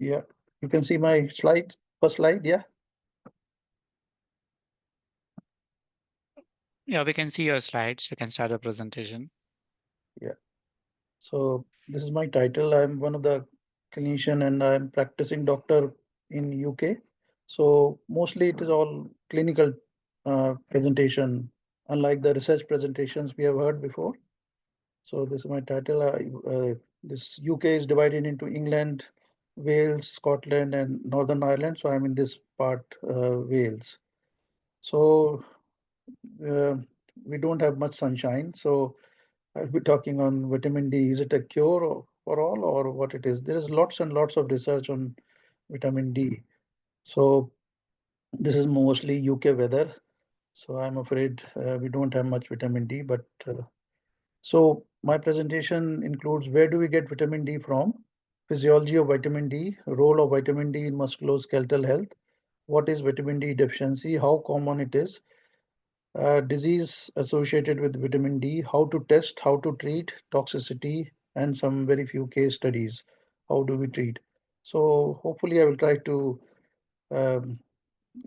Yeah, you can see my slide, first slide, yeah. Yeah, we can see your slides. You can start the presentation. Yeah. So this is my title. I'm one of the clinician and I'm practicing doctor in UK. So mostly it is all clinical presentation, unlike the research presentations we have heard before. So this is my title. This UK is divided into England, Wales, Scotland, and Northern Ireland. So I'm in this part, Wales. So uh, we don't have much sunshine. So I'll be talking on vitamin D. Is it a cure for all or what it is? There is lots and lots of research on vitamin D. So this is mostly UK weather. So I'm afraid we don't have much vitamin D. But so my presentation includes where do we get vitamin D from? Physiology of vitamin D, role of vitamin D in musculoskeletal health, what is vitamin D deficiency, how common it is, disease associated with vitamin D, how to test, how to treat, toxicity, and some very few case studies. How do we treat? So hopefully I will try to um,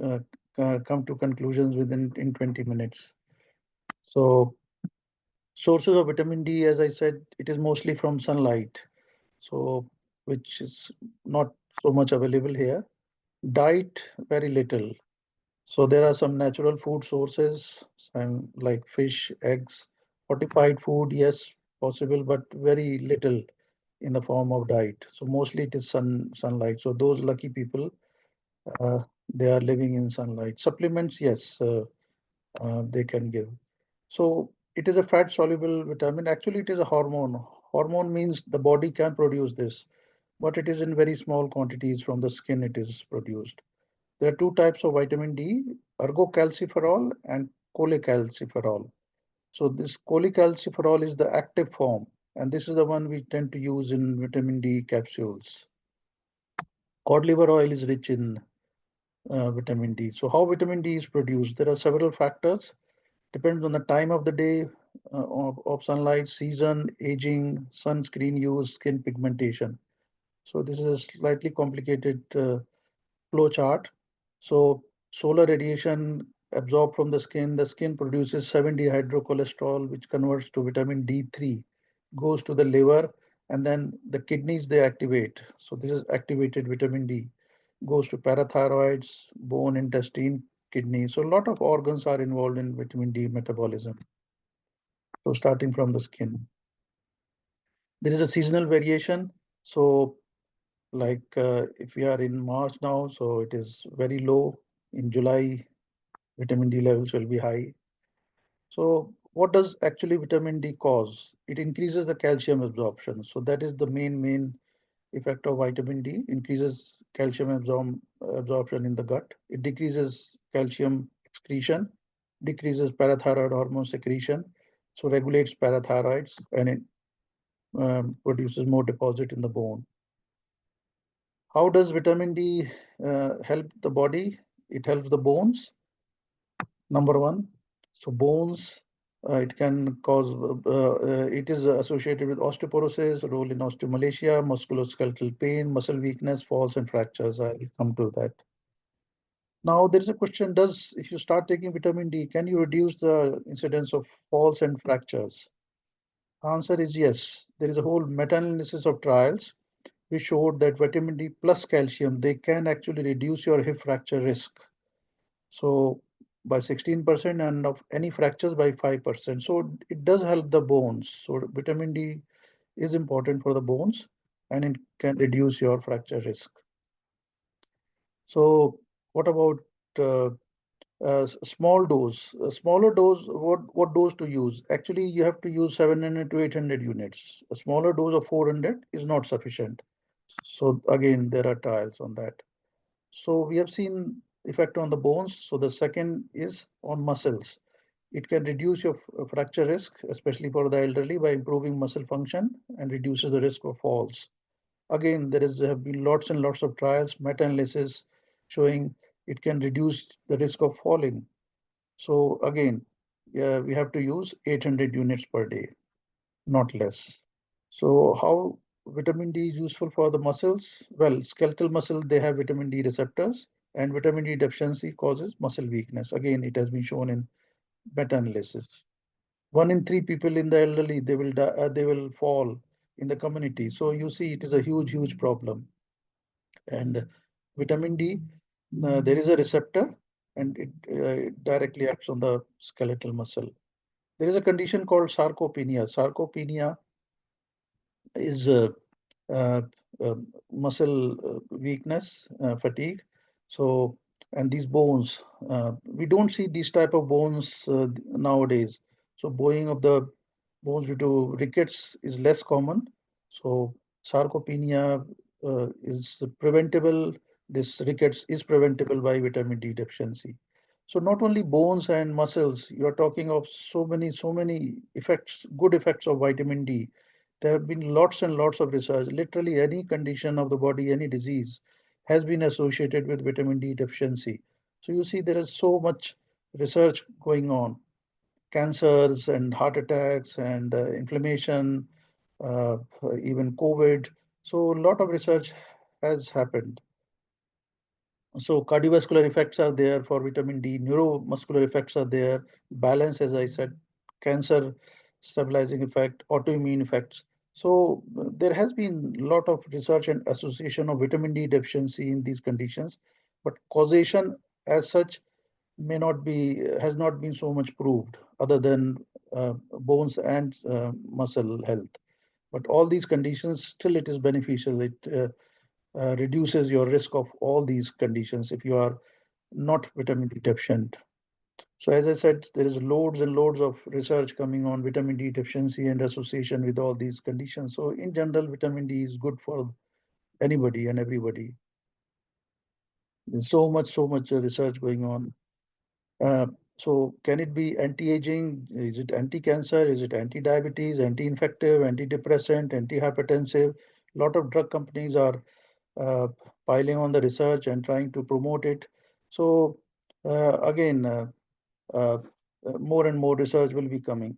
uh, come to conclusions within in 20 minutes. So sources of vitamin D, as I said, it is mostly from sunlight. So which is not so much available here. Diet, very little. So there are some natural food sources, some like fish, eggs, fortified food, yes, possible, but very little in the form of diet. So mostly it is sunlight. So those lucky people, they are living in sunlight. Supplements, yes, they can give. So it is a fat soluble vitamin. Actually, it is a hormone. Hormone means the body can produce this, but it is in very small quantities from the skin it is produced. There are two types of vitamin D, ergocalciferol and cholecalciferol. So this cholecalciferol is the active form, and this is the one we tend to use in vitamin D capsules. Cod liver oil is rich in vitamin D. So how vitamin D is produced? There are several factors. Depends on the time of the day, of sunlight, season, aging, sunscreen use, skin pigmentation. So this is a slightly complicated flow chart. So solar radiation absorbed from the skin produces 7-dehydrocholesterol, which converts to vitamin D3, goes to the liver, and then the kidneys they activate. So this is activated vitamin D, goes to parathyroids, bone, intestine, kidney. So a lot of organs are involved in vitamin D metabolism. So starting from the skin. There is a seasonal variation. So like if we are in March now, so it is very low. In July, vitamin D levels will be high. So what does actually vitamin D cause? It increases the calcium absorption. So that is the main effect of vitamin D, increases calcium absorption in the gut. It decreases calcium excretion, decreases parathyroid hormone secretion, so regulates parathyroids and it produces more deposit in the bone. How does vitamin D help the body? It helps the bones, number one. So bones, it can cause, it is associated with osteoporosis, role in osteomalacia, musculoskeletal pain, muscle weakness, falls and fractures. I'll come to that. Now there is a question, if you start taking vitamin D, can you reduce the incidence of falls and fractures? Answer is yes. There is a whole meta-analysis of trials which showed that vitamin D plus calcium, they can actually reduce your hip fracture risk. So by 16% and of any fractures by 5%. So it does help the bones. So vitamin D is important for the bones and it can reduce your fracture risk. So what about uh, small dose? A smaller dose, what dose to use? Actually, you have to use 700 to 800 units. A smaller dose of 400 is not sufficient. So again, there are trials on that. So we have seen effect on the bones. So the second is on muscles. It can reduce your fracture risk, especially for the elderly, by improving muscle function and reduces the risk of falls. Again, have been lots and lots of trials, meta-analysis showing it can reduce the risk of falling. So again, we have to use 800 units per day, not less. So how? vitamin D is useful for the muscles. Well, skeletal muscle, they have vitamin D receptors, and vitamin D deficiency causes muscle weakness. Again, it has been shown in meta-analysis. One in three people in the elderly, they will die, they will fall in the community. So you see, it is a huge, huge problem. And vitamin D, there is a receptor, and it directly acts on the skeletal muscle. There is a condition called sarcopenia. Sarcopenia is uh, muscle weakness, fatigue. So, and these bones, we don't see these type of bones nowadays. So, bowing of the bones due to rickets is less common. So, sarcopenia is preventable. This rickets is preventable by vitamin D deficiency. So, not only bones and muscles, you are talking of so many effects, good effects of vitamin D. There have been lots and lots of research. Literally any condition of the body, any disease has been associated with vitamin D deficiency. So you see there is so much research going on. Cancers and heart attacks and inflammation, uh, even COVID. So a lot of research has happened. So cardiovascular effects are there for vitamin D, neuromuscular effects are there, balance, as I said, cancer stabilizing effect, autoimmune effects. So there has been a lot of research and association of vitamin D deficiency in these conditions, but causation as such may not be, has not been so much proved other than bones and muscle health. But all these conditions, still it is beneficial. It reduces your risk of all these conditions if you are not vitamin D deficient. So as I said, there is loads and loads of research coming on vitamin D deficiency and association with all these conditions. So in general, vitamin D is good for anybody and everybody. There's so much research going on. Uh, so can it be anti-aging? Is it anti-cancer? Is it anti-diabetes, anti-infective, antidepressant, anti-hypertensive? A lot of drug companies are uh, piling on the research and trying to promote it. So again, uh, more and more research will be coming.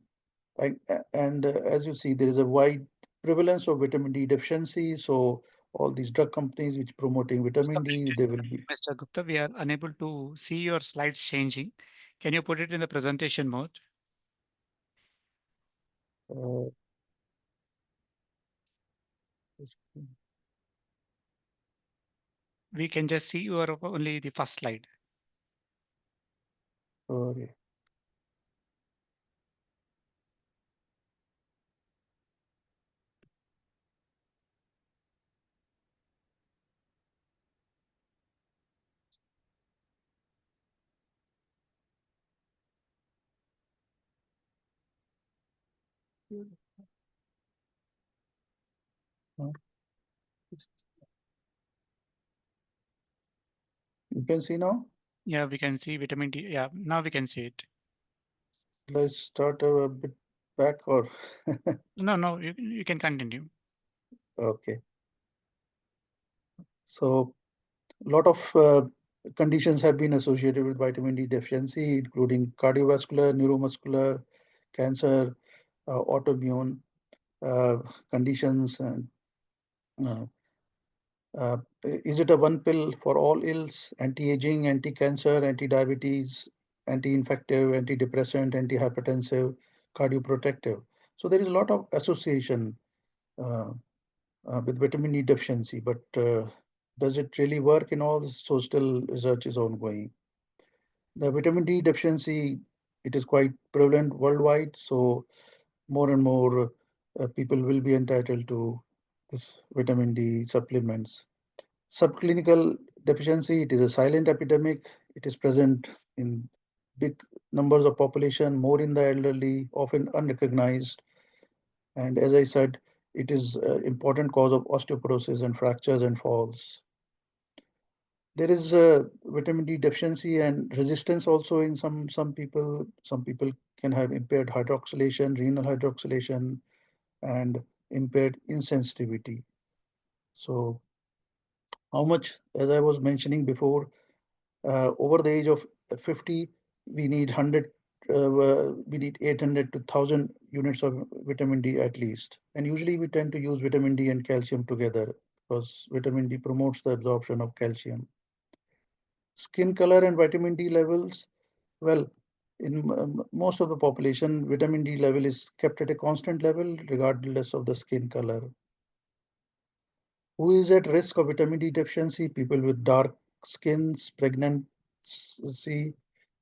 And as you see, there is a wide prevalence of vitamin D deficiency. So all these drug companies which promoting It's vitamin D, completely they will be. Mr. Gupta. We are unable to see your slides changing. Can you put it in the presentation mode? Uh, We can just see your only the first slide. sorry. Uh, You can see now. Yeah, we can see vitamin D. Yeah, now we can see it. Let's start a bit back or No, no, you can continue. okay. So a lot of conditions have been associated with vitamin D deficiency, including cardiovascular, neuromuscular, cancer, autoimmune uh, conditions. And uh, is it a one pill for all ills? Anti-aging, anti-cancer, anti-diabetes, anti-infective, antidepressant, anti-hypertensive, cardioprotective. So there is a lot of association uh, with vitamin D deficiency, but does it really work in all this? So still research is ongoing. The vitamin D deficiency, it is quite prevalent worldwide, so more and more people will be entitled to this vitamin D supplements. Subclinical deficiency, it is a silent epidemic. It is present in big numbers of population, more in the elderly, often unrecognized. And as I said, it is an important cause of osteoporosis and fractures and falls. There is vitamin D deficiency and resistance also in some people. Some people can have impaired hydroxylation, renal hydroxylation, and impaired insensitivity. So, how much, as I was mentioning before, over the age of 50, we need 100 we need 800 to 1000 units of vitamin D at least. And usually we tend to use vitamin D and calcium together because vitamin D promotes the absorption of calcium. Skin color and vitamin D levels, well, in most of the population, vitamin D level is kept at a constant level regardless of the skin color. Who is at risk of vitamin D deficiency? People with dark skins, pregnancy,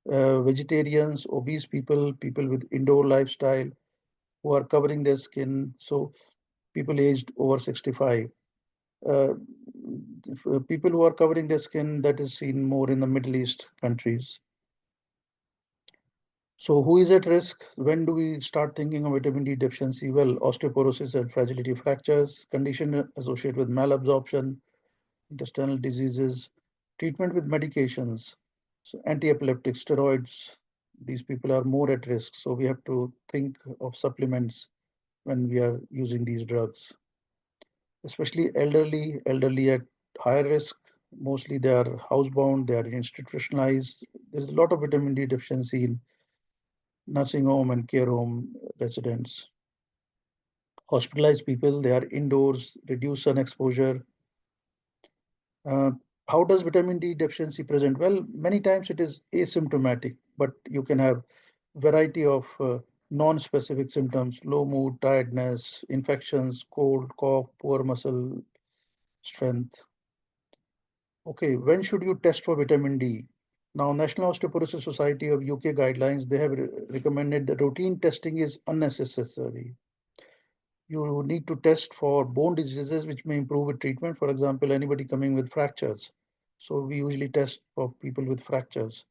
vegetarians, obese people, people with indoor lifestyle who are covering their skin. So people aged over 65. Uh, People who are covering their skin, that is seen more in the Middle East countries. So who is at risk? When do we start thinking of vitamin D deficiency? Well, osteoporosis and fragility fractures, condition associated with malabsorption, intestinal diseases, treatment with medications, so anti-epileptic steroids. These people are more at risk. So we have to think of supplements when we are using these drugs, especially elderly at higher risk. Mostly they are housebound, they are institutionalized. There's a lot of vitamin D deficiency in nursing home and care home residents. Hospitalized people, they are indoors, reduced sun exposure. Uh, how does vitamin D deficiency present? Well, many times it is asymptomatic, but you can have variety of non-specific symptoms: low mood, tiredness, infections, cold, cough, poor muscle strength. Okay, when should you test for vitamin D? Now, National Osteoporosis Society of UK guidelines, they have recommended that routine testing is unnecessary. You need to test for bone diseases which may improve with treatment. For example, anybody coming with fractures. So we usually test for people with fractures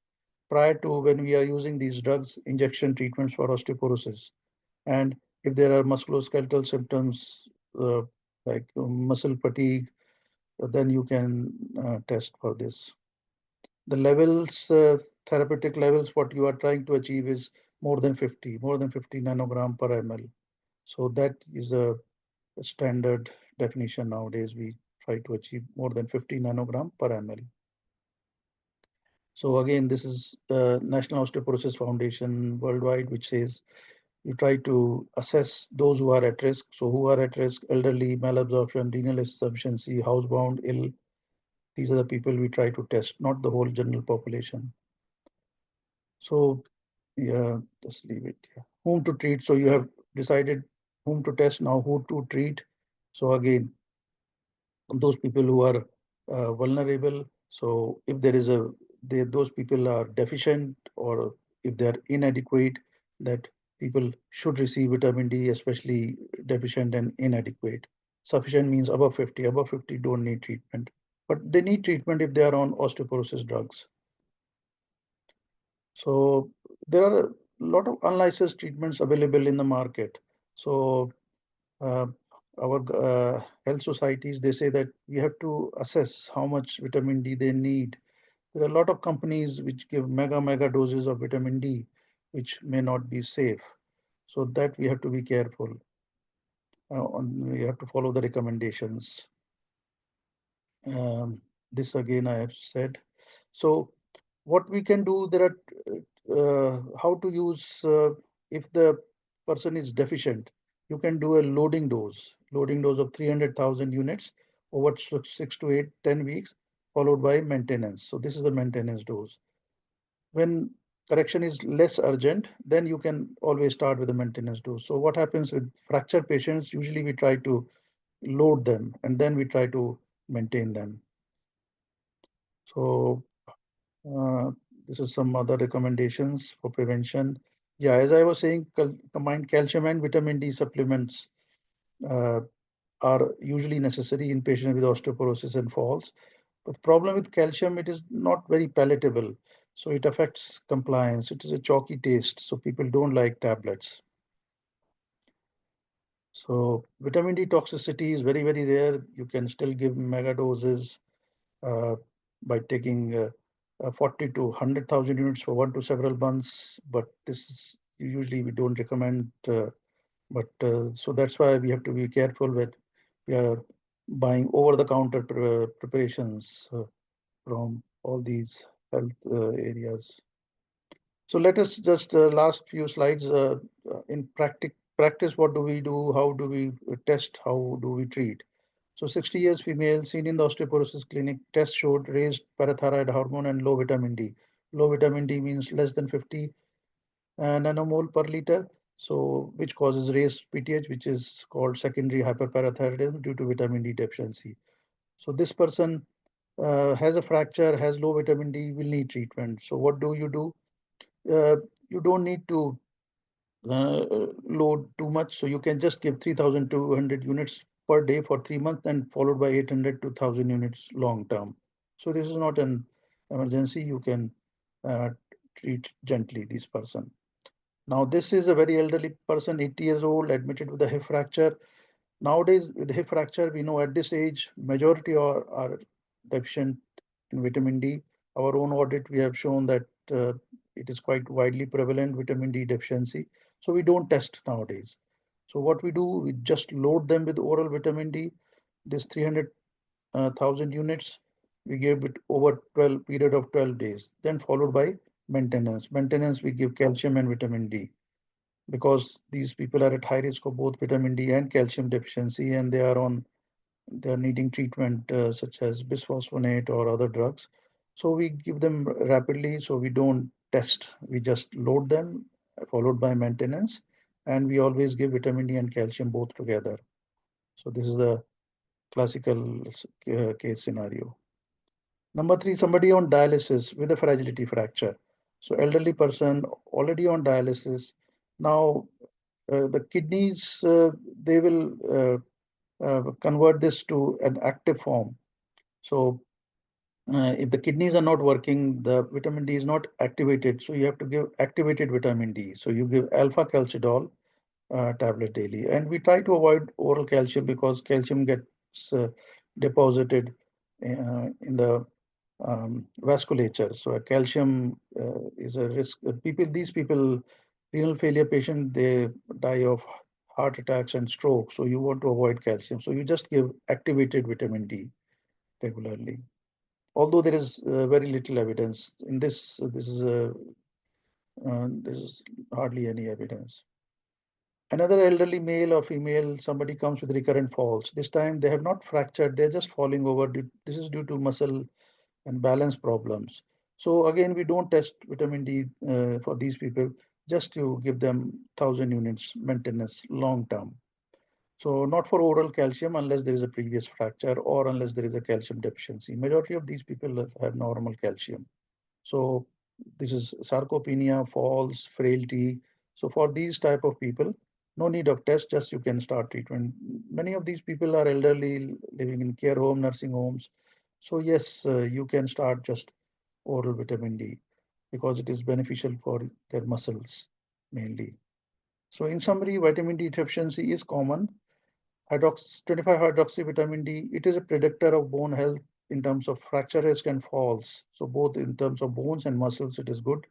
prior to when we are using these drugs, injection treatments for osteoporosis. And if there are musculoskeletal symptoms like muscle fatigue, then you can test for this. The levels, therapeutic levels, what you are trying to achieve is more than 50 nanogram per ml. So that is a standard definition nowadays. We try to achieve more than 50 nanogram per ml. So again, this is the National Osteoporosis Foundation worldwide, which says you try to assess those who are at risk. So who are at risk: elderly, malabsorption, renal insufficiency, housebound, ill. These are the people we try to test, not the whole general population. So yeah, just leave it here. Whom to treat? So you have decided whom to test, now who to treat. So again, those people who are vulnerable. So if there is those people are deficient, or if they are inadequate, that people should receive vitamin D, especially deficient and inadequate. Sufficient means above 50. Above 50 don't need treatment, but they need treatment if they are on osteoporosis drugs. So there are a lot of unlicensed treatments available in the market. So uh, our health societies, they say that we have to assess how much vitamin D they need. There are a lot of companies which give mega doses of vitamin D, which may not be safe. So that we have to be careful. We have to follow the recommendations. Um, this again I have said. So what we can do, there are how to use if the person is deficient, you can do a loading dose of 300,000 units over 6 to 8, 10 weeks, followed by maintenance. So this is the maintenance dose. When correction is less urgent, then you can always start with the maintenance dose. So what happens with fracture patients? Usually we try to load them and then we try to maintain them. So uh, this is some other recommendations for prevention. Yeah, as I was saying, combined calcium and vitamin D supplements uh, are usually necessary in patients with osteoporosis and falls. But the problem with calcium, it is not very palatable. So it affects compliance. It is a chalky taste. So people don't like tablets. So vitamin D toxicity is very rare. You can still give mega doses uh, by taking 40 to 100,000 units for 1 to several months. But this is usually we don't recommend. But so that's why we have to be careful with we are buying over-the-counter preparations from all these health areas. So let us just last few slides in practice. What do we do? How do we test? How do we treat? So 60 years female seen in the osteoporosis clinic, test showed raised parathyroid hormone and low vitamin D. Low vitamin D means less than 50 nanomole per liter. So which causes raised PTH, which is called secondary hyperparathyroidism due to vitamin D deficiency. So this person has a fracture, has low vitamin D, will need treatment. So what do? Uh, you don't need to load too much. So you can just give 3,200 units per day for 3 months and followed by 800 to 1,000 units long term. So this is not an emergency. You can uh, treat gently this person. Now, this is a very elderly person, 80 years old, admitted with a hip fracture. Nowadays, with hip fracture, we know at this age, majority are deficient in vitamin D. Our own audit, we have shown that it is quite widely prevalent vitamin D deficiency. So we don't test nowadays. So what we do, we just load them with oral vitamin D. This 300,000 units, we give it over 12 period of 12 days, then followed by maintenance. Maintenance, we give calcium and vitamin D because these people are at high risk of both vitamin D and calcium deficiency, and they are needing treatment such as bisphosphonate or other drugs. So we give them rapidly. So we don't test. We just load them, followed by maintenance, and we always give vitamin D and calcium both together. So this is the classical case scenario. Number three, somebody on dialysis with a fragility fracture. So elderly person already on dialysis. Now the kidneys, they will convert this to an active form. So if the kidneys are not working, the vitamin D is not activated. So you have to give activated vitamin D. So you give alpha calcidol tablet daily. And we try to avoid oral calcium because calcium gets deposited in the vasculature. So a calcium is a risk. These people, renal failure patient, they die of heart attacks and stroke. So you want to avoid calcium. So you just give activated vitamin D regularly. Although there is very little evidence in this, this is hardly any evidence. Another elderly male or female, somebody comes with recurrent falls. This time they have not fractured, they're just falling over. This is due to muscle and balance problems. So again, we don't test vitamin D for these people, just to give them 1,000 units maintenance long term. So not for oral calcium unless there is a previous fracture or unless there is a calcium deficiency. Majority of these people have normal calcium. So this is sarcopenia, falls, frailty. So for these type of people, no need of test, just you can start treatment. Many of these people are elderly, living in care home, nursing homes. So yes, you can start just oral vitamin D because it is beneficial for their muscles mainly. So in summary, vitamin D deficiency is common. 25 hydroxy vitamin D, it is a predictor of bone health in terms of fracture risk and falls. So both in terms of bones and muscles, it is good.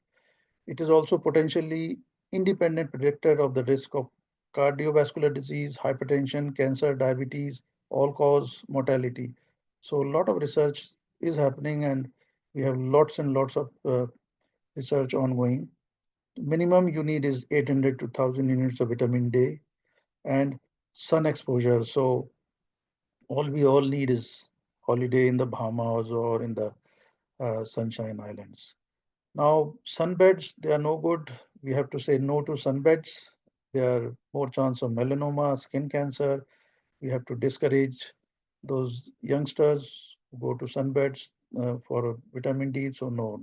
It is also potentially independent predictor of the risk of cardiovascular disease, hypertension, cancer, diabetes, all cause mortality. So a lot of research is happening and we have lots and lots of research ongoing. Minimum you need is 800 to 1,000 units of vitamin D and sun exposure. So all we all need is holiday in the Bahamas or in the Sunshine Islands. Now, sunbeds, they are no good. We have to say no to sunbeds. There are more chance of melanoma, skin cancer. We have to discourage those youngsters who go to sunbeds for vitamin D. So no,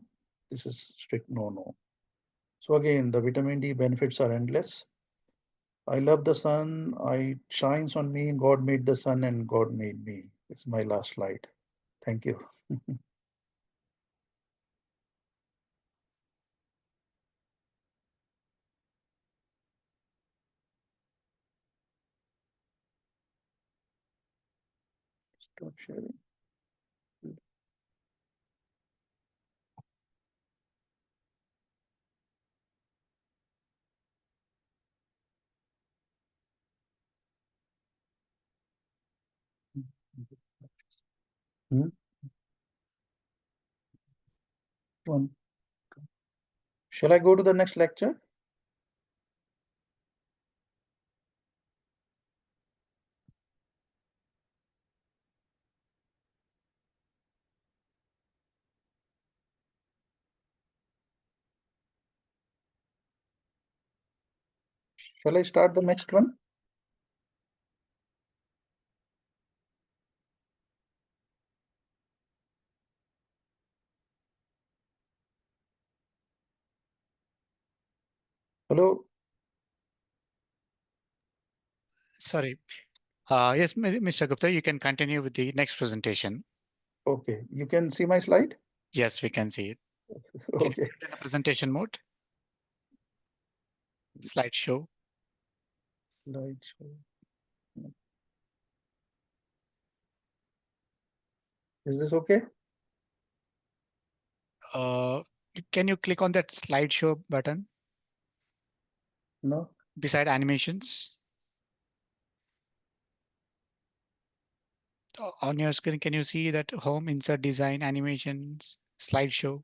this is strict no. So again, the vitamin D benefits are endless. I love the sun. I shines on me. God made the sun and God made me. It's my last slide. Thank you. Stop sharing. Hmm? One. Shall I go to the next lecture? Shall I start the next one? Hello? Sorry. Yes, Mr. Gupta, you can continue with the next presentation. Okay, you can see my slide? Yes, we can see it. Can you Okay. put it in the presentation mode? Slideshow. Slideshow. Is this okay? Uh, can you click on that slideshow button No? beside animations? On your screen, can you see that home, insert, design, animations, slideshow?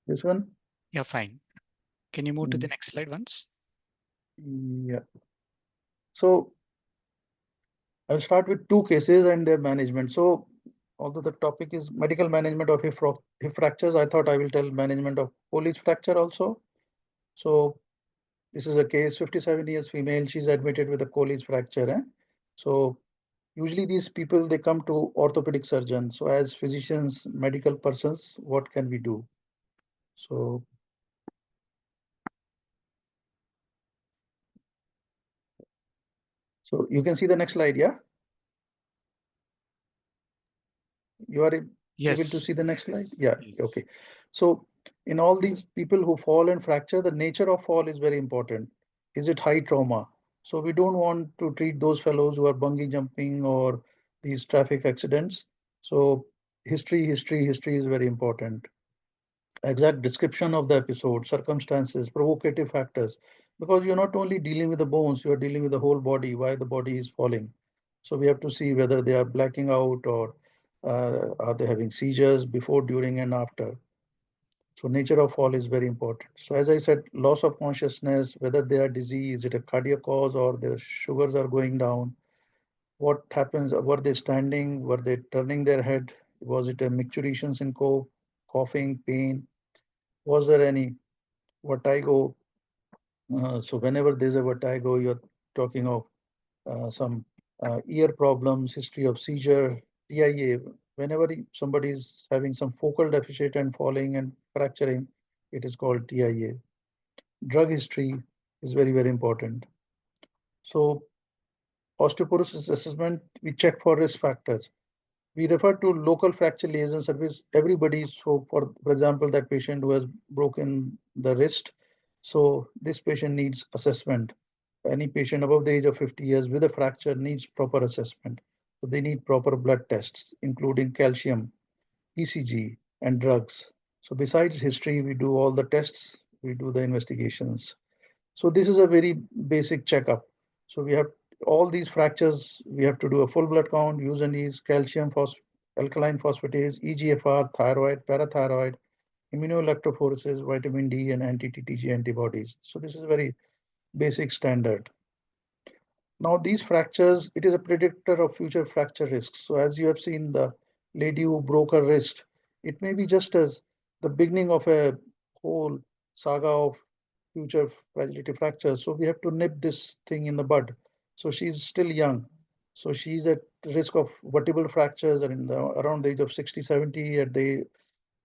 This one? Yeah, fine. Can you move to the Mm, next slide once? yeah. So I'll start with two cases and their management. So although the topic is medical management of hip fractures, I thought I will tell management of Colles fracture also. So this is a case, 57 years female, she's admitted with a Colles fracture. So usually these people, they come to orthopedic surgeon. So as physicians, medical persons, what can we do? So, so you can see the next slide, yeah? You are able to see Yes. the next slide? Yeah, Yes. okay. So in all these people who fall and fracture, the nature of fall is very important. Is it high trauma? So we don't want to treat those fellows who are bungee jumping or these traffic accidents. So history is very important. Exact description of the episode, circumstances, provocative factors, because you're not only dealing with the bones, you're dealing with the whole body, why the body is falling. So we have to see whether they are blacking out or are they having seizures before, during, and after. So nature of fall is very important. So as I said, loss of consciousness, whether they are dizzy, is it a cardiac cause or their sugars are going down? What happens? Were they standing? Were they turning their head? Was it a micturition syncope, coughing, pain? Was there any vertigo? So whenever there's a vertigo, you're talking of some ear problems, history of seizure, TIA. Whenever somebody is having some focal deficit and falling and fracturing, it is called TIA. Drug history is very, very important. So osteoporosis assessment, we check for risk factors. We refer to local fracture liaison service. Everybody, so for example, that patient who has broken the wrist, so this patient needs assessment. Any patient above the age of 50 years with a fracture needs proper assessment. So they need proper blood tests, including calcium, ECG, and drugs. So besides history, we do all the tests, we do the investigations. So this is a very basic checkup. So we have all these fractures, we have to do a full blood count, use and use calcium, alkaline phosphatase, EGFR, thyroid, parathyroid, immunoelectrophoresis, vitamin D, and anti-TTG antibodies. So this is a very basic standard. Now these fractures, it is a predictor of future fracture risks. So as you have seen the lady who broke her wrist, it may be just as the beginning of a whole saga of future fragility fractures. So we have to nip this thing in the bud. So she's still young. So she's at risk of vertebral fractures and around the age of 60, 70 at the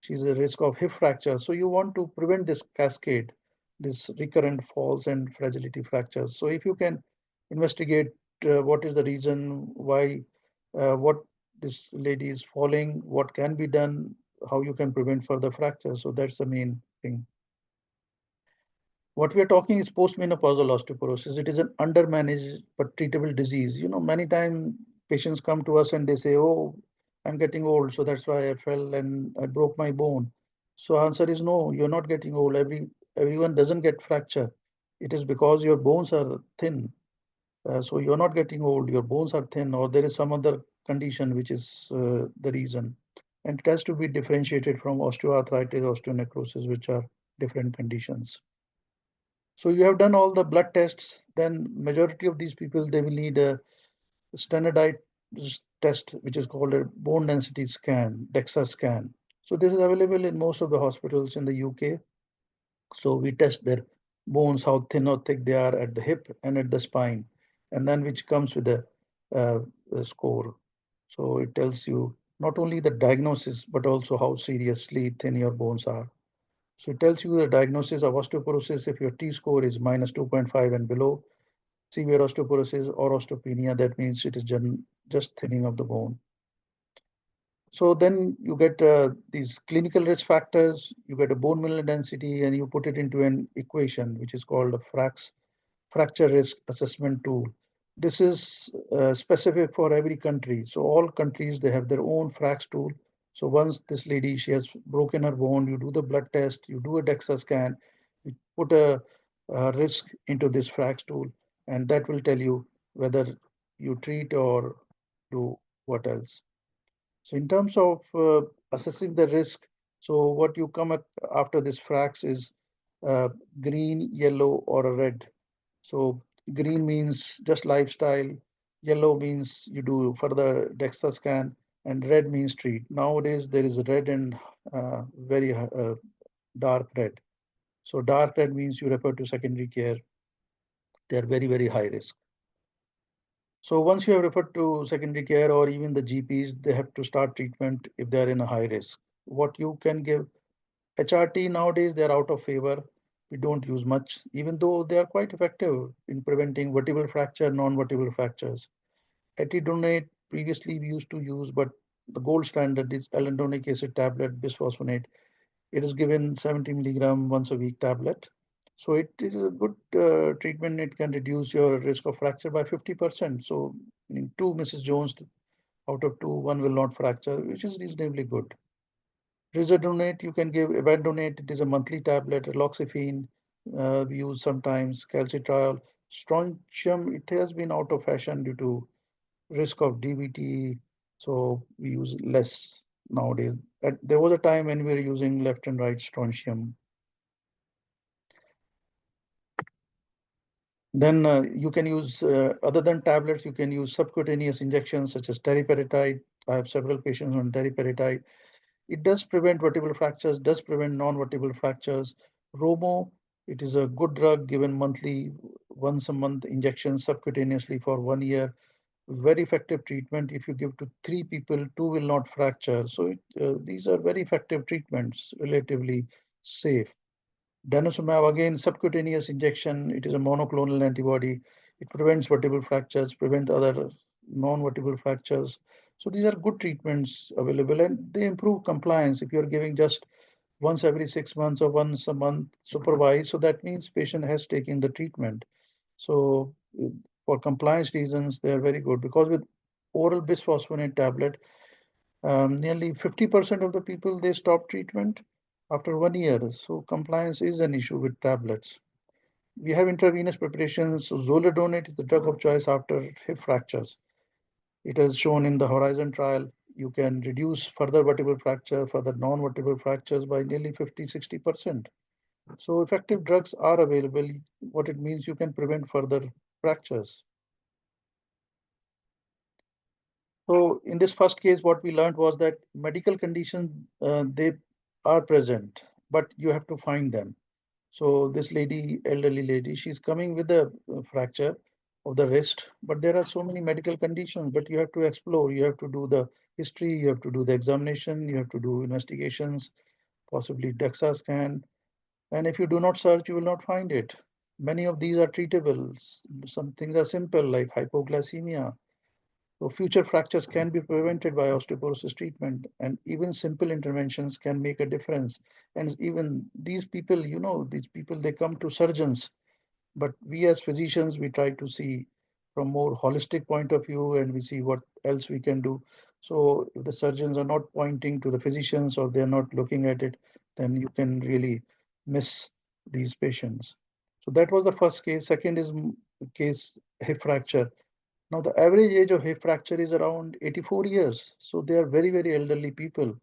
she's at risk of hip fracture. So you want to prevent this cascade, this recurrent falls and fragility fractures. So if you can investigate what is the reason why, what this lady is falling, what can be done, how you can prevent further fractures. So that's the main thing. What we are talking is postmenopausal osteoporosis. It is an undermanaged but treatable disease. You know, many times patients come to us and they say, "Oh, I'm getting old, so that's why I fell and I broke my bone. So answer is no, you're not getting old. Everyone doesn't get fracture. It is because your bones are thin. So you're not getting old, your bones are thin, or there is some other condition which is the reason. And it has to be differentiated from osteoarthritis, osteonecrosis, which are different conditions. So you have done all the blood tests, then majority of these people, they will need a standardized test, which is called a bone density scan, DEXA scan. So this is available in most of the hospitals in the UK. So we test their bones, how thin or thick they are at the hip and at the spine, and then which comes with a score. So it tells you not only the diagnosis, but also how seriously thin your bones are. So it tells you the diagnosis of osteoporosis if your T score is minus 2.5 and below, severe osteoporosis or osteopenia, that means it is just thinning of the bone. So then you get these clinical risk factors, you get a bone mineral density, and you put it into an equation, which is called a fracture risk assessment tool. This is specific for every country. So all countries, they have their own FRAX tool. So once this lady, she has broken her bone, you do the blood test, you do a DEXA scan, you put a risk into this FRAX tool, and that will tell you whether you treat or do what else. So in terms of assessing the risk, so what you come at after this FRAX is uh, green, yellow, or a red. So green means just lifestyle, yellow means you do further DEXA scan, and red means treat. Nowadays there is red and very dark red. So dark red means you refer to secondary care. They are very, very high risk. So once you have referred to secondary care or even the GPs, they have to start treatment if they are in a high risk. What you can give HRT nowadays, they are out of favor. We don't use much, even though they are quite effective in preventing vertebral fracture, non-vertebral fractures. Etidronate, previously we used to use, but the gold standard is alendonic acid tablet, bisphosphonate. It is given 70 milligram once a week tablet. So it is a good treatment. It can reduce your risk of fracture by 50%. So in two Mrs. Jones out of two, one will not fracture, which is reasonably good. Risedronate, you can give Evandronate. It is a monthly tablet. Loxifene, we use sometimes. Calcitriol. Strontium, it has been out of fashion due to risk of DVT. So we use less nowadays. There was a time when we were using left and right strontium. Then you can use, other than tablets, you can use subcutaneous injections such as teriparatide. I have several patients on teriparatide. It does prevent vertebral fractures, does prevent non-vertebral fractures. Romo, it is a good drug given monthly, once a month injection subcutaneously for 1 year. Very effective treatment. If you give to three people, two will not fracture. So these are very effective treatments, relatively safe. Denosumab, again, subcutaneous injection. It is a monoclonal antibody. It prevents vertebral fractures, prevent other non-vertebral fractures. So these are good treatments available, and they improve compliance. If you're giving just once every 6 months or once a month supervised, so that means patient has taken the treatment. So for compliance reasons, they are very good because with oral bisphosphonate tablet, nearly 50% of the people they stop treatment after 1 year. So compliance is an issue with tablets. We have intravenous preparations. So zoledronate is the drug of choice after hip fractures. It is shown in the Horizon trial. You can reduce further vertebral fracture, further non-vertebral fractures by nearly 50-60%. So effective drugs are available. What it means, you can prevent further fractures. So in this first case, what we learned was that medical conditions, they are present, but you have to find them. So this lady, elderly lady, she's coming with a fracture of the wrist, but there are so many medical conditions, but you have to explore, you have to do the history, you have to do the examination, you have to do investigations, possibly DEXA scan. And if you do not search, you will not find it. Many of these are treatable. Some things are simple, like hypoglycemia. So future fractures can be prevented by osteoporosis treatment, and even simple interventions can make a difference. And even these people, these people, they come to surgeons, but we as physicians, we try to see from more holistic point of view, and we see what else we can do. So if the surgeons are not pointing to the physicians or they're not looking at it, then you can really miss these patients. So that was the first case. Second is case hip fracture. Now the average age of hip fracture is around 84 years. So they are very, very elderly people.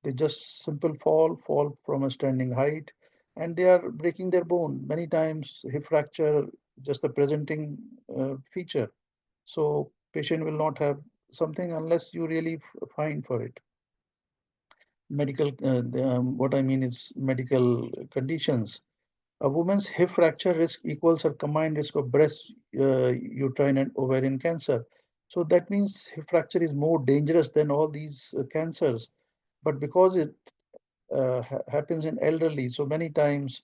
They just simple fall from a standing height, and they are breaking their bone. Many times hip fracture just the presenting feature. So patient will not have something unless you really find for it. Medical, what I mean is medical conditions. A woman's hip fracture risk equals her combined risk of breast, uterine, and ovarian cancer. So that means hip fracture is more dangerous than all these cancers. But because it happens in elderly, so many times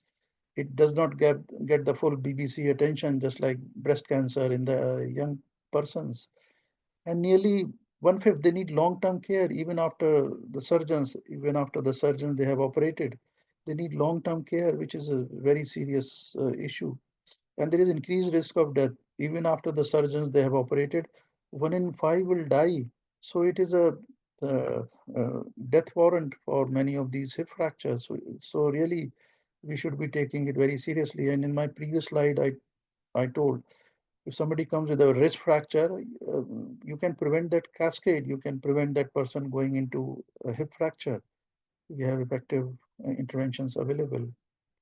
it does not get the full BBC attention, just like breast cancer in the young persons. And nearly one fifth they need long-term care even after the surgeons they have operated. They need long-term care, which is a very serious issue. And there is increased risk of death even after the surgeons they have operated. One in five will die. So it is a uh, death warrant for many of these hip fractures. So really, we should be taking it very seriously. And in my previous slide, I told if somebody comes with a wrist fracture, you can prevent that cascade. You can prevent that person going into a hip fracture. We have effective interventions available.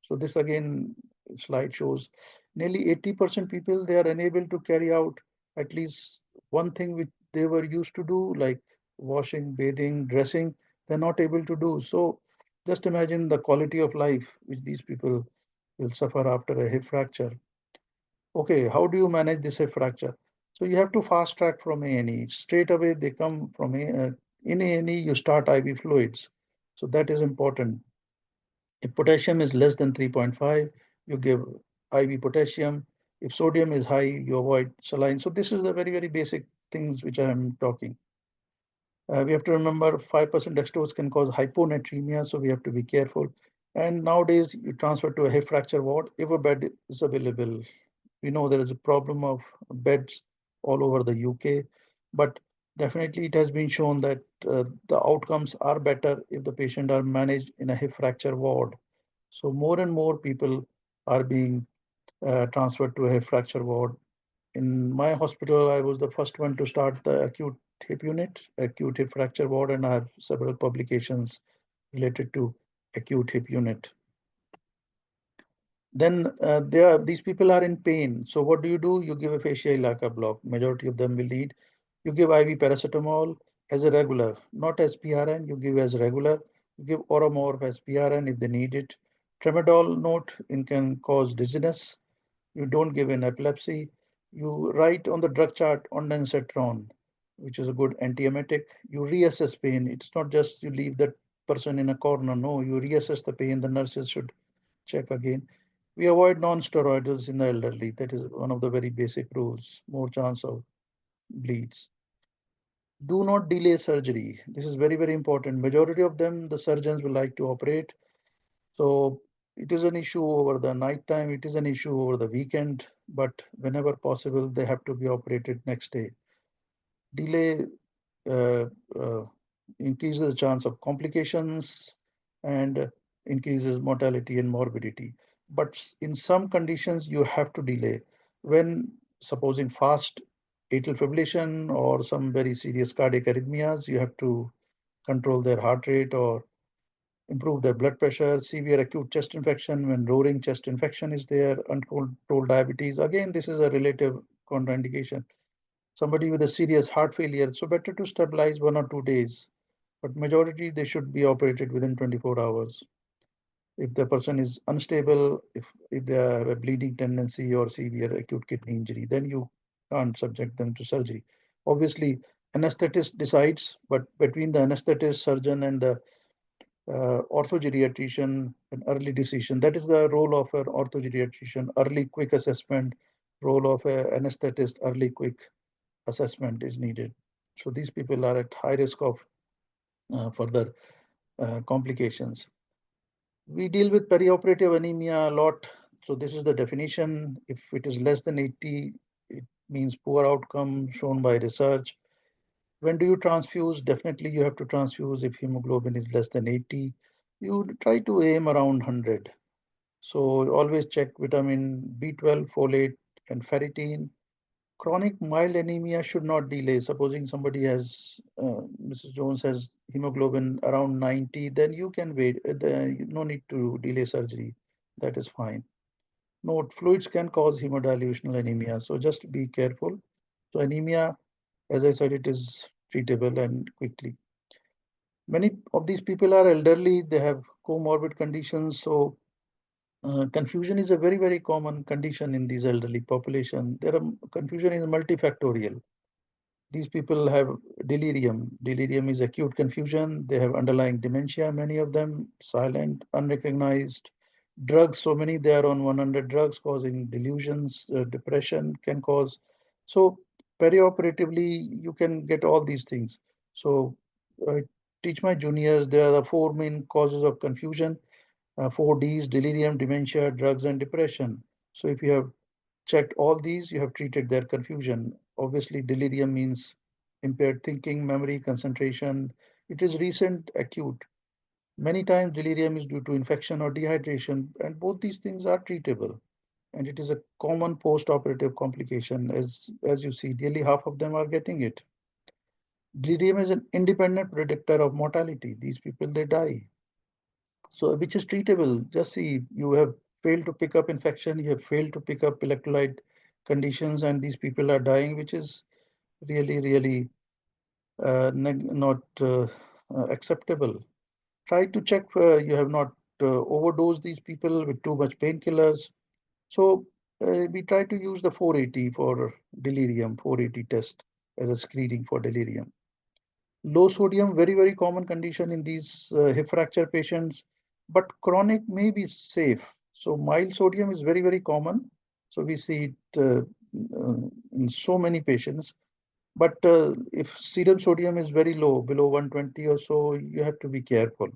So this again slide shows nearly 80% people they are unable to carry out at least one thing which they were used to do, like washing, bathing, dressing. They're not able to do. So just imagine the quality of life which these people will suffer after a hip fracture. Okay, how do you manage this hip fracture? So you have to fast track from A&E. Straight away they come from in A&E you start IV fluids. So that is important. If potassium is less than 3.5, you give IV potassium. If sodium is high, you avoid saline. So this is the very, very basic things which I am talking. We have to remember 5% dextrose can cause hyponatremia, so we have to be careful. And nowadays, you transfer to a hip fracture ward if a bed is available. We know there is a problem of beds all over the UK, but definitely it has been shown that the outcomes are better if the patient are managed in a hip fracture ward. So more and more people are being transferred to a hip fracture ward. In my hospital, I was the first one to start the acute hip fracture ward, and I have several publications related to acute hip unit. Then these people are in pain. So what do? You give a fascia iliaca block. Majority of them will need. You give IV paracetamol as a regular, not as PRN. You give as regular. You give Oromorph as PRN if they need it. Tramadol note in can cause dizziness. You don't give in epilepsy. You write on the drug chart ondansetron, which is a good antiemetic. You reassess pain. It's not just you leave that person in a corner. No, you reassess the pain. The nurses should check again. We avoid non-steroidals in the elderly. That is one of the very basic rules. More chance of bleeds. Do not delay surgery. This is very, very important. Majority of them, the surgeons will like to operate. So it is an issue over the night time. It is an issue over the weekend. But whenever possible, they have to be operated next day. Delay uh, uh, increases the chance of complications and increases mortality and morbidity. But in some conditions, you have to delay. When supposing fast atrial fibrillation or some very serious cardiac arrhythmias, you have to control their heart rate or improve their blood pressure, severe acute chest infection when roaring chest infection is there, uncontrolled diabetes. Again, this is a relative contraindication. Somebody with a serious heart failure, so better to stabilize 1 or 2 days. But majority, they should be operated within 24 hours. If the person is unstable, if they have a bleeding tendency or severe acute kidney injury, then you can't subject them to surgery. Obviously, anesthetist decides, but between the anesthetist, surgeon, and the orthogeriatrician, an early decision. That is the role of an orthogeriatrician, early quick assessment, role of an anesthetist, early quick assessment is needed. So these people are at high risk of further complications. We deal with perioperative anemia a lot. So this is the definition. If it is less than 80, it means poor outcome shown by research. When do you transfuse? Definitely you have to transfuse if hemoglobin is less than 80. You try to aim around 100. So always check vitamin B12, folate, and ferritin. Chronic mild anemia should not delay. Supposing somebody has, Mrs. Jones has hemoglobin around 90, then you can wait. No need to delay surgery. That is fine. Note, fluids can cause hemodilutional anemia, so just be careful. So anemia, as I said, it is treatable and quickly. Many of these people are elderly, they have comorbid conditions, so confusion is a very, very common condition in these elderly population. Confusion is multifactorial. These people have delirium. Delirium is acute confusion. They have underlying dementia, many of them silent, unrecognized. Drugs, so many they are on 100 drugs causing delusions, depression can cause. So perioperatively, you can get all these things. So I teach my juniors, there are the four main causes of confusion, four Ds, delirium, dementia, drugs, and depression. So if you have checked all these, you have treated their confusion. Obviously, delirium means impaired thinking, memory, concentration. It is recent, acute. Many times, delirium is due to infection or dehydration, and both these things are treatable. And it is a common post-operative complication. As you see, nearly half of them are getting it. Delirium is an independent predictor of mortality. These people, they die. So, which is treatable. Just see, you have failed to pick up infection, you have failed to pick up electrolyte conditions, and these people are dying, which is really, really not acceptable. Try to check you have not overdosed these people with too much painkillers. So, we try to use the 480 for delirium, 480 test as a screening for delirium. Low sodium, very, very common condition in these hip fracture patients, but chronic may be safe. So mild sodium is very, very common. So we see it in so many patients. But if serum sodium is very low, below 120 or so, you have to be careful.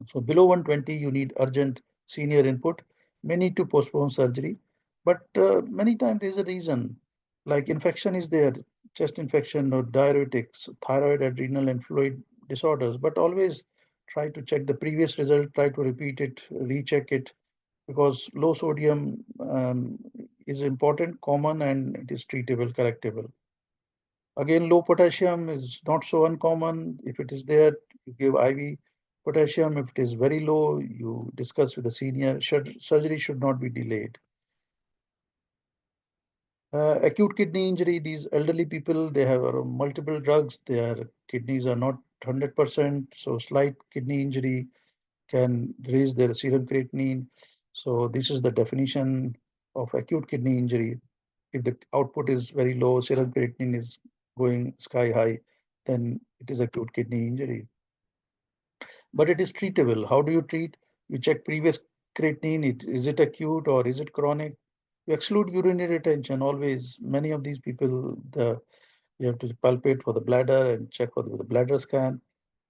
So below 120, you need urgent senior input. May need to postpone surgery, but many times there's a reason, like infection is there, chest infection or diuretics, thyroid, adrenal, and fluid disorders. But always try to check the previous result, try to repeat it, recheck it, because low sodium is important, common, and it is treatable, correctable. Again, low potassium is not so uncommon. If it is there, you give IV potassium. If it is very low, you discuss with the senior. Surgery should not be delayed. Acute kidney injury, these elderly people, they have multiple drugs. Their kidneys are not 100%. So slight kidney injury can raise their serum creatinine. So this is the definition of acute kidney injury. If the output is very low, serum creatinine is going sky high, then it is acute kidney injury. But it is treatable. How do you treat? You check previous creatinine. Is it acute or is it chronic? You exclude urinary retention. Always, many of these people, you have to palpate for the bladder and check for the bladder scan.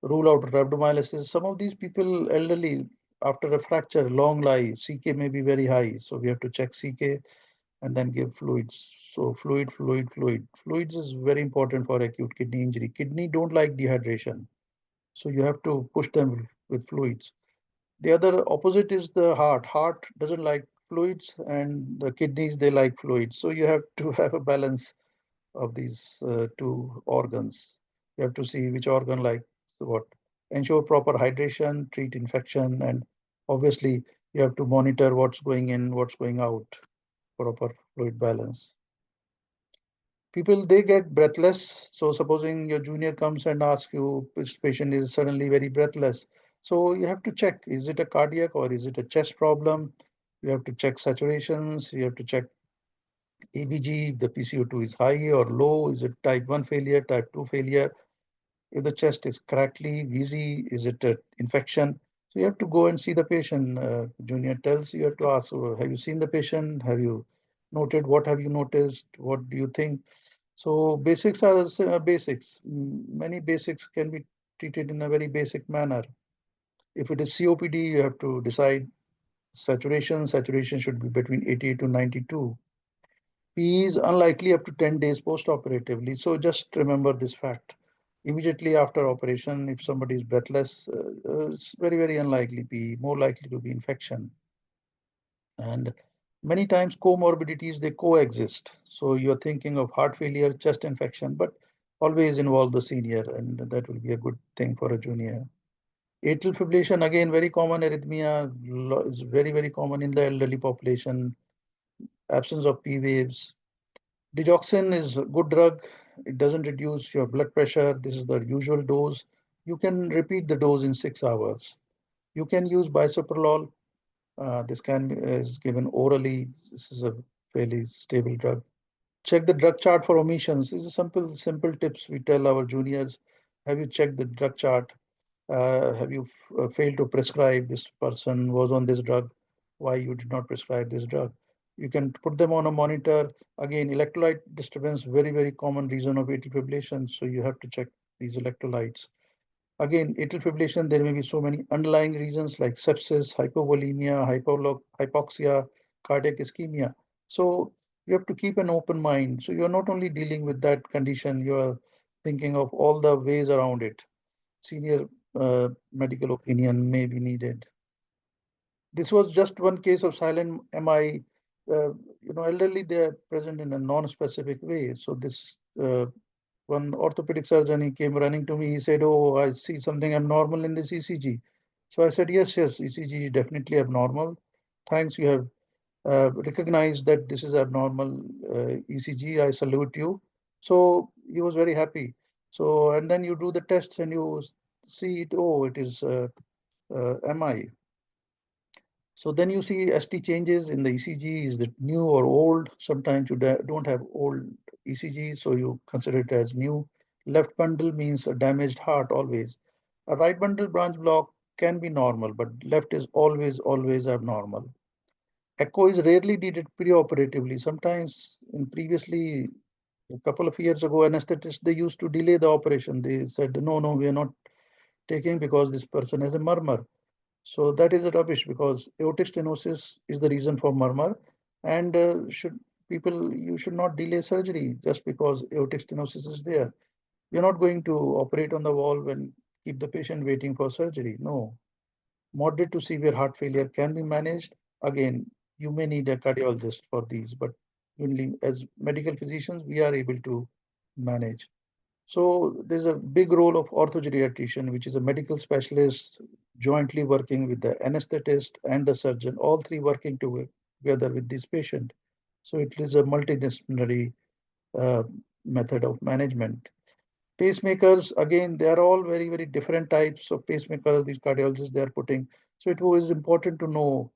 Rule out rhabdomyolysis. Some of these people, elderly, after a fracture, long lie, CK may be very high. So we have to check CK and then give fluids. So fluid. Fluids is very important for acute kidney injury. Kidney don't like dehydration. So you have to push them with fluids. The other opposite is the heart. Heart doesn't like fluids and the kidneys, they like fluids. So you have to have a balance of these two organs. You have to see which organ likes what. Ensure proper hydration, treat infection, and obviously you have to monitor what's going in, what's going out, proper fluid balance. People, they get breathless. So supposing your junior comes and asks you, this patient is suddenly very breathless. So you have to check, is it a cardiac or is it a chest problem? You have to check saturations. You have to check ABG, if the PCO2 is high or low. Is it type 1 failure, type 2 failure? If the chest is crackly, wheezy, is it an infection? So you have to go and see the patient. Junior tells you have to ask, have you seen the patient? Have you noted? What have you noticed? What do you think? So basics are basics. Many basics can be treated in a very basic manner. If it is COPD, you have to decide saturation. Saturation should be between 88 to 92. PE is unlikely up to 10 days post-operatively. So just remember this fact. Immediately after operation, if somebody is breathless, it's very, very unlikely PE, more likely to be infection. And many times comorbidities, they coexist. So you're thinking of heart failure, chest infection, but always involve the senior, and that will be a good thing for a junior. Atrial fibrillation, again, very common arrhythmia, is very, very common in the elderly population. Absence of P waves. Digoxin is a good drug. It doesn't reduce your blood pressure. This is the usual dose. You can repeat the dose in 6 hours. You can use bisoprolol. This is given orally. This is a fairly stable drug. Check the drug chart for omissions. These are simple tips we tell our juniors. Have you checked the drug chart? Have you failed to prescribe? This person was on this drug. Why you did not prescribe this drug? You can put them on a monitor. Again, electrolyte disturbance, very, very common reason of atrial fibrillation. So you have to check these electrolytes. Again, atrial fibrillation, there may be so many underlying reasons like sepsis, hypovolemia, hypoxia, cardiac ischemia. So you have to keep an open mind. So you're not only dealing with that condition, you're thinking of all the ways around it. Senior medical opinion may be needed. This was just one case of silent MI. Elderly, they are present in a non-specific way. So this one orthopedic surgeon, he came running to me. He said, "Oh, I see something abnormal in this ECG." So I said, "Yes, yes, ECG is definitely abnormal. Thanks, you have recognized that this is abnormal ECG. I salute you." So he was very happy. So and then you do the tests and you see it. Oh, it is MI. So then you see ST changes in the ECG. Is it new or old? Sometimes you don't have old ECG, so you consider it as new. Left bundle means a damaged heart always. A right bundle branch block can be normal, but left is always abnormal. Echo is rarely needed preoperatively. Sometimes in previously a couple of years ago, anesthetists they used to delay the operation. They said, no, no, we are not taking because this person has a murmur. So that is a rubbish because aortic stenosis is the reason for murmur, and should people you should not delay surgery just because aortic stenosis is there. You're not going to operate on the valve and keep the patient waiting for surgery. No, moderate to severe heart failure can be managed. Again, you may need a cardiologist for these, but only as medical physicians we are able to manage. So there's a big role of orthogeriatrician, which is a medical specialist jointly working with the anesthetist and the surgeon, all three working together with this patient. So it is a multidisciplinary uh, method of management. Pacemakers, again, they are all very, very different types of pacemakers, these cardiologists they are putting. So it was important to know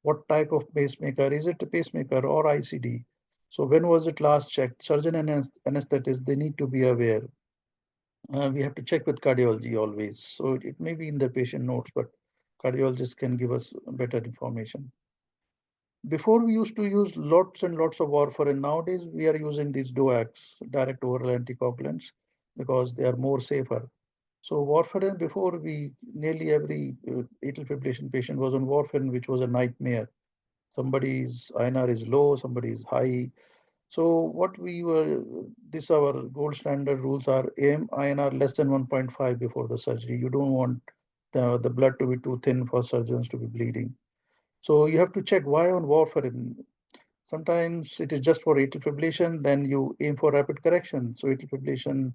what type of pacemaker. Is it a pacemaker or ICD? So when was it last checked? Surgeon and anesthetist, they need to be aware. We have to check with cardiology always. So it may be in the patient notes, but cardiologists can give us better information. Before we used to use lots and lots of warfarin. Nowadays we are using these DOACs, direct oral anticoagulants, because they are more safer. So warfarin before we nearly every atrial fibrillation patient was on warfarin, which was a nightmare. Somebody's INR is low, somebody is high, so what we were, this our gold standard rules are aim INR less than 1.5 before the surgery. You don't want the blood to be too thin for surgeons to be bleeding. So you have to check why on warfarin. Sometimes it is just for atrial fibrillation, then you aim for rapid correction. So atrial fibrillation,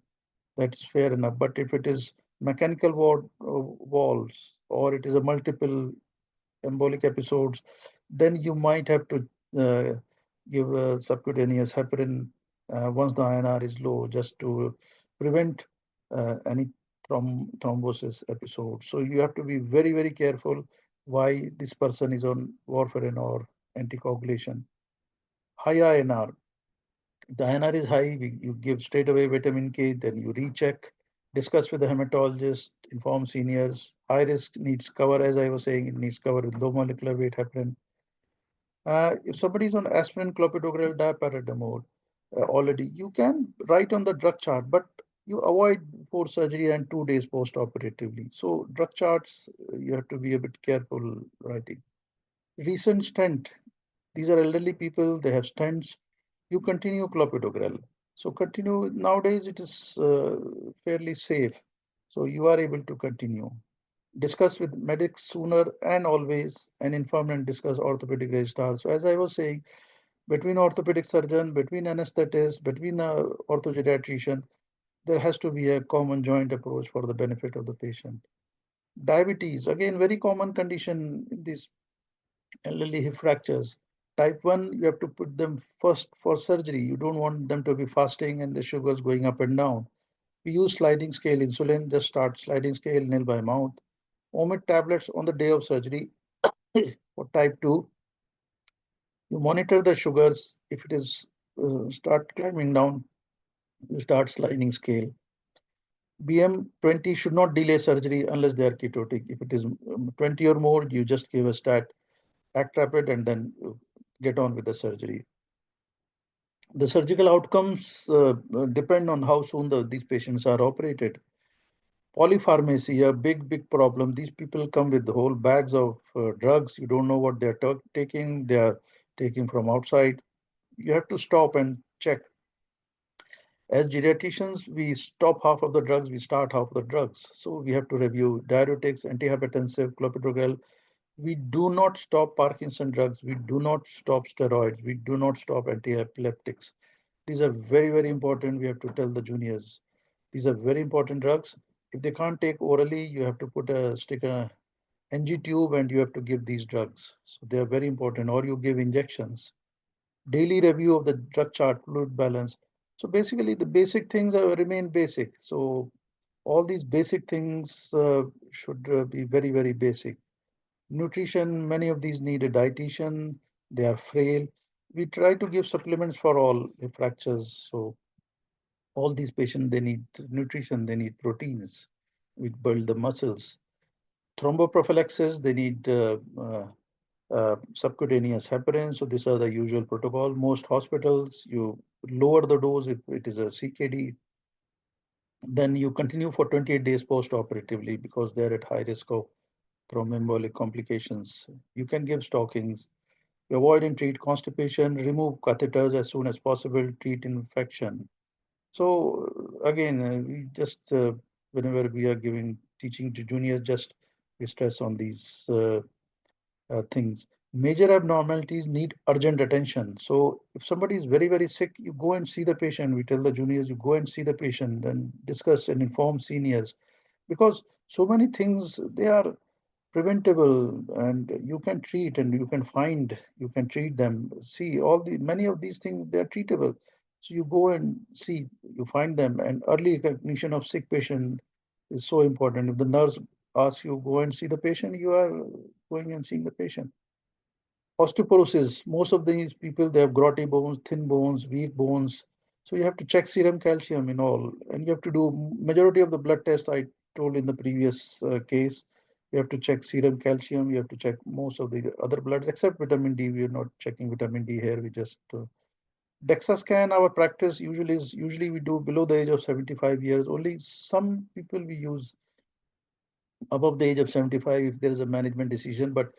that's fair enough. But if it is mechanical walls or it is a multiple embolic episodes, then you might have to uh, give subcutaneous heparin once the INR is low, just to prevent any thrombosis episode. So you have to be very, very careful why this person is on warfarin or anticoagulation. High INR. If the INR is high, you give straight away vitamin K, then you recheck, discuss with the hematologist, inform seniors. High risk needs cover, as I was saying, it needs cover with low molecular weight heparin. If somebody is on aspirin, clopidogrel, diparacetamol already, you can write on the drug chart, but you avoid before surgery and 2 days post-operatively. So drug charts, you have to be a bit careful writing. Recent stent. These are elderly people, they have stents. you continue clopidogrel. So continue, nowadays it is fairly safe. So you are able to continue. Discuss with medics sooner and always, and inform and discuss orthopedic registrar. So as I was saying, between orthopedic surgeon, between anesthetist, between the orthogeriatrician, there has to be a common joint approach for the benefit of the patient. Diabetes, again, very common condition in these elderly hip fractures. Type 1, you have to put them first for surgery. You don't want them to be fasting and the sugars going up and down. We use sliding scale insulin, just start sliding scale, nail by mouth. Omit tablets on the day of surgery. For type 2, you monitor the sugars. If it is start climbing down, you start sliding scale. BM20 should not delay surgery unless they are ketotic. If it is 20 or more, you just give a stat, act rapid, and then get on with the surgery. The surgical outcomes depend on how soon these patients are operated. Polypharmacy, a big problem. These people come with the whole bags of drugs. You don't know what they're taking. They are taking from outside. You have to stop and check. As geriatricians, we stop half of the drugs, we start half of the drugs. So we have to review diuretics, antihypertensive, clopidogrel. We do not stop Parkinson drugs. We do not stop steroids. We do not stop anti-epileptics. These are very important. We have to tell the juniors. These are very important drugs. If they can't take orally, you have to stick a NG tube and you have to give these drugs. So they are very important. Or you give injections. Daily review of the drug chart, fluid balance. So basically, the basic things remain basic. So all these basic things should be very basic. Nutrition, many of these need a dietitian. They are frail. We try to give supplements for all fractures. So all these patients, they need nutrition, they need proteins. We build the muscles. Thromboprophylaxis, they need subcutaneous heparin. So these are the usual protocol. Most hospitals, you lower the dose if it is a CKD. Then you continue for 28 days post-operatively because they're at high risk of thromboembolic complications. You can give stockings. You avoid and treat constipation, remove catheters as soon as possible, treat infection. So again, we just whenever we are giving teaching to juniors, just we stress on these things. Major abnormalities need urgent attention. So if somebody is very sick, you go and see the patient. We tell the juniors, you go and see the patient and discuss and inform seniors because so many things they are preventable and you can treat and you can treat them. See, all the many of these things they are treatable. So you go and see, you find them, and early recognition of sick patient is so important. If the nurse asks you go and see the patient, you are going and seeing the patient. Osteoporosis, most of these people they have grotty bones, thin bones, weak bones. So you have to check serum calcium in all, and you have to do majority of the blood test I told in the previous case. You have to check serum calcium. You have to check most of the other bloods except vitamin D. We are not checking vitamin D here. We just DEXA scan. Our practice usually we do below the age of 75 years. Only some people we use above the age of 75 if there is a management decision, but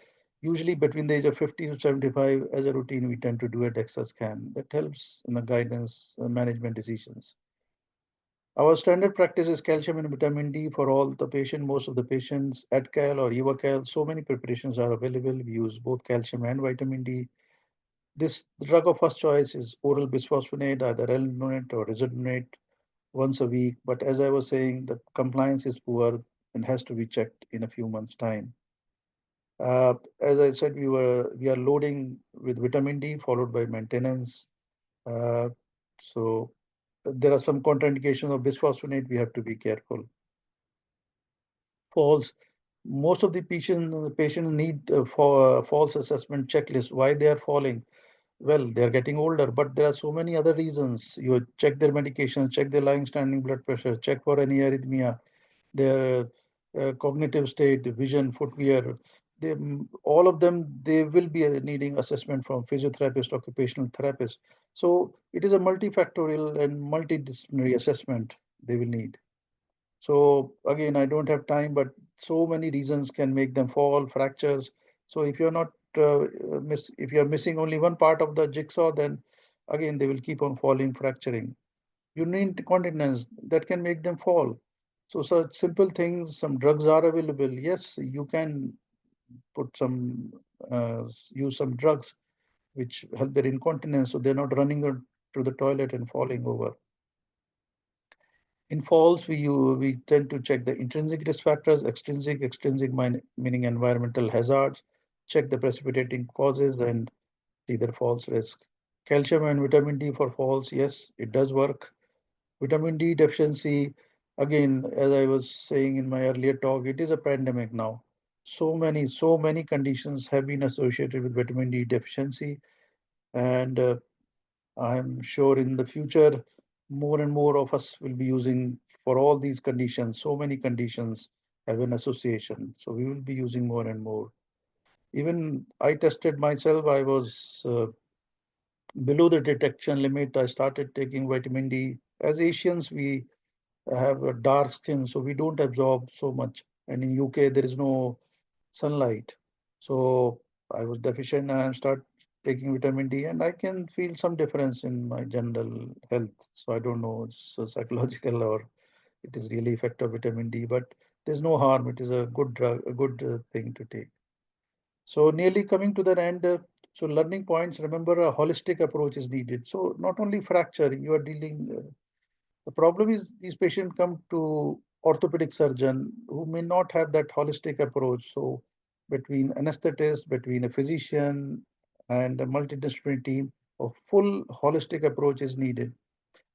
usually between the age of 50 to 75 as a routine, we tend to do a DEXA scan. That helps in the guidance management decisions. Our standard practice is calcium and vitamin D for all the patient, most of the patients, AdCal or EvaCal. So many preparations are available. We use both calcium and vitamin D. This drug of first choice is oral bisphosphonate, either L-donate or Risodonate once a week. But as I was saying, the compliance is poor and has to be checked in a few months' time. As I said, we are loading with vitamin D followed by maintenance. Uh, so there are some contraindications of bisphosphonate. We have to be careful. False. Most of the patient need for false assessment checklist. Why they are falling? Well, they are getting older, but there are so many other reasons. You check their medication, check their lying standing blood pressure, check for any arrhythmia, their cognitive state, vision, footwear, all of them, they will be needing assessment from physiotherapist, occupational therapist. So it is a multifactorial and multidisciplinary assessment they will need. So again, I don't have time, but so many reasons can make them fall, fractures. So if you're not if you're missing only one part of the jigsaw, then again, they will keep on falling, fracturing. Urinary incontinence that can make them fall. So such simple things, some drugs are available. Yes, you can put some, use some drugs which help their incontinence, so they're not running to the toilet and falling over. In falls, we tend to check the intrinsic risk factors, extrinsic meaning environmental hazards, check the precipitating causes and see their falls risk. Calcium and vitamin D for falls, yes, it does work. Vitamin D deficiency, again, as I was saying in my earlier talk, it is a pandemic now. So many conditions have been associated with vitamin D deficiency, and I'm sure in the future, more and more of us will be using for all these conditions. So many conditions have an association. So we will be using more and more. Even I tested myself, I was below the detection limit. I started taking vitamin D. As Asians, we have a dark skin, so we don't absorb so much. And in UK, there is no sunlight. So I was deficient and I start taking vitamin D, and I can feel some difference in my general health. So I don't know, it's psychological or it is really effect of vitamin D, but there's no harm. It is a good drug, a good thing to take. So nearly coming to the end. So learning points. Remember, a holistic approach is needed. So not only fracture, you are dealing. The problem is these patients come to orthopedic surgeon who may not have that holistic approach. So between anesthetist, between a physician and a multidisciplinary team, a full holistic approach is needed.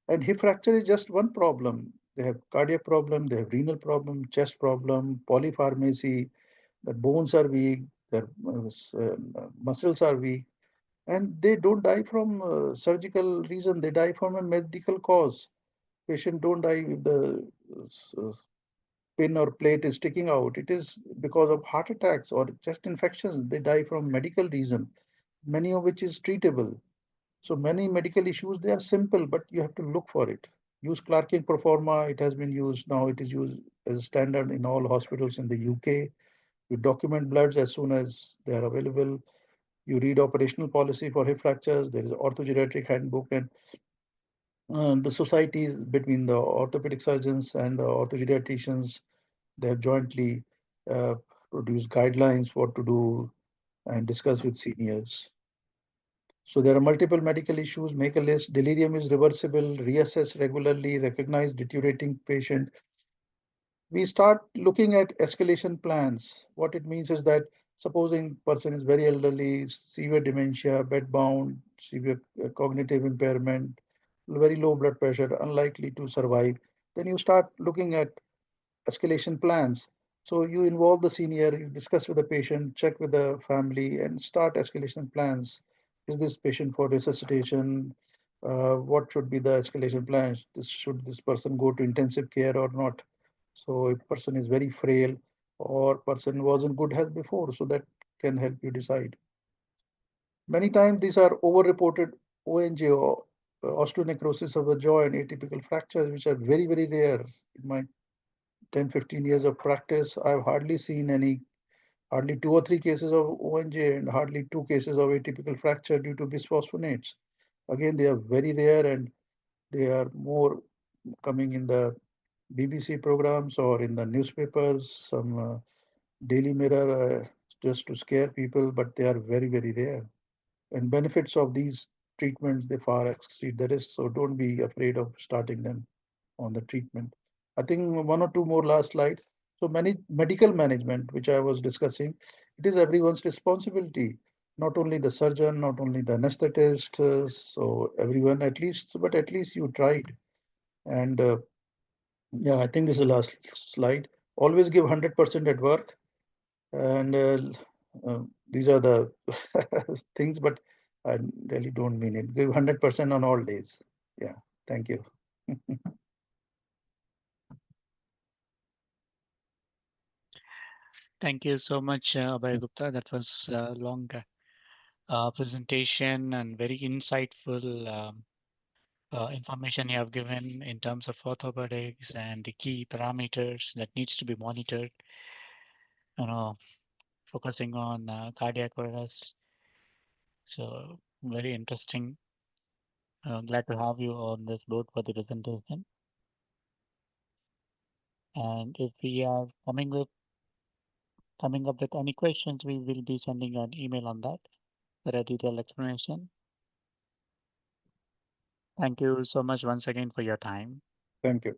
And hip fracture is just one problem. They have cardiac problem, they have renal problem, chest problem, polypharmacy, the bones are weak, their muscles are weak, and they don't die from surgical reason. They die from a medical cause. Patient don't die if the pin or plate is sticking out. It is because of heart attacks or chest infections. They die from medical reason, many of which is treatable. So many medical issues, they are simple, but you have to look for it. Use Clarking Proforma. It has been used now. It is used as standard in all hospitals in the UK. You document bloods as soon as they are available. You read operational policy for hip fractures. There is orthogeriatric handbook, and the societies between the orthopedic surgeons and the orthogeriatricians, they have jointly uh, produced guidelines what to do and discuss with seniors. So there are multiple medical issues. Make a list. Delirium is reversible. Reassess regularly. Recognize deteriorating patient. We start looking at escalation plans. What it means is that supposing person is very elderly, severe dementia, bedbound, severe cognitive impairment, very low blood pressure, unlikely to survive, then you start looking at escalation plans. So you involve the senior, you discuss with the patient, check with the family, and start escalation plans. Is this patient for resuscitation? What should be the escalation plans? Should this person go to intensive care or not? So if person is very frail or person was in good health before, so that can help you decide. Many times these are over-reported ONJ or osteonecrosis of the jaw and atypical fractures, which are very, very rare. In my 10, 15 years of practice, I've hardly seen hardly two or three cases of ONJ and hardly two cases of atypical fracture due to bisphosphonates. Again, they are very rare and they are more coming in the BBC programs or in the newspapers, some Daily Mirror, just to scare people, but they are very, very rare. And benefits of these treatments, they far exceed the risk. So don't be afraid of starting them on the treatment. I think one or two more last slides. So many medical management, which I was discussing, it is everyone's responsibility, not only the surgeon, not only the anesthetist, so everyone at least, but at least you tried. And yeah, I think this is the last slide. Always give 100% at work. And these are the things, but I really don't mean it. Give 100% on all days. Yeah, thank you. Thank you so much, Abhaya Gupta. That was a long presentation and very insightful information you have given in terms of orthopedics and the key parameters that needs to be monitored. You know, focusing on cardiac arrest. So very interesting. Glad to have you on this board for the presentation. And if we are coming up with any questions, we will be sending an email on that for a detailed explanation. Thank you so much once again for your time. Thank you.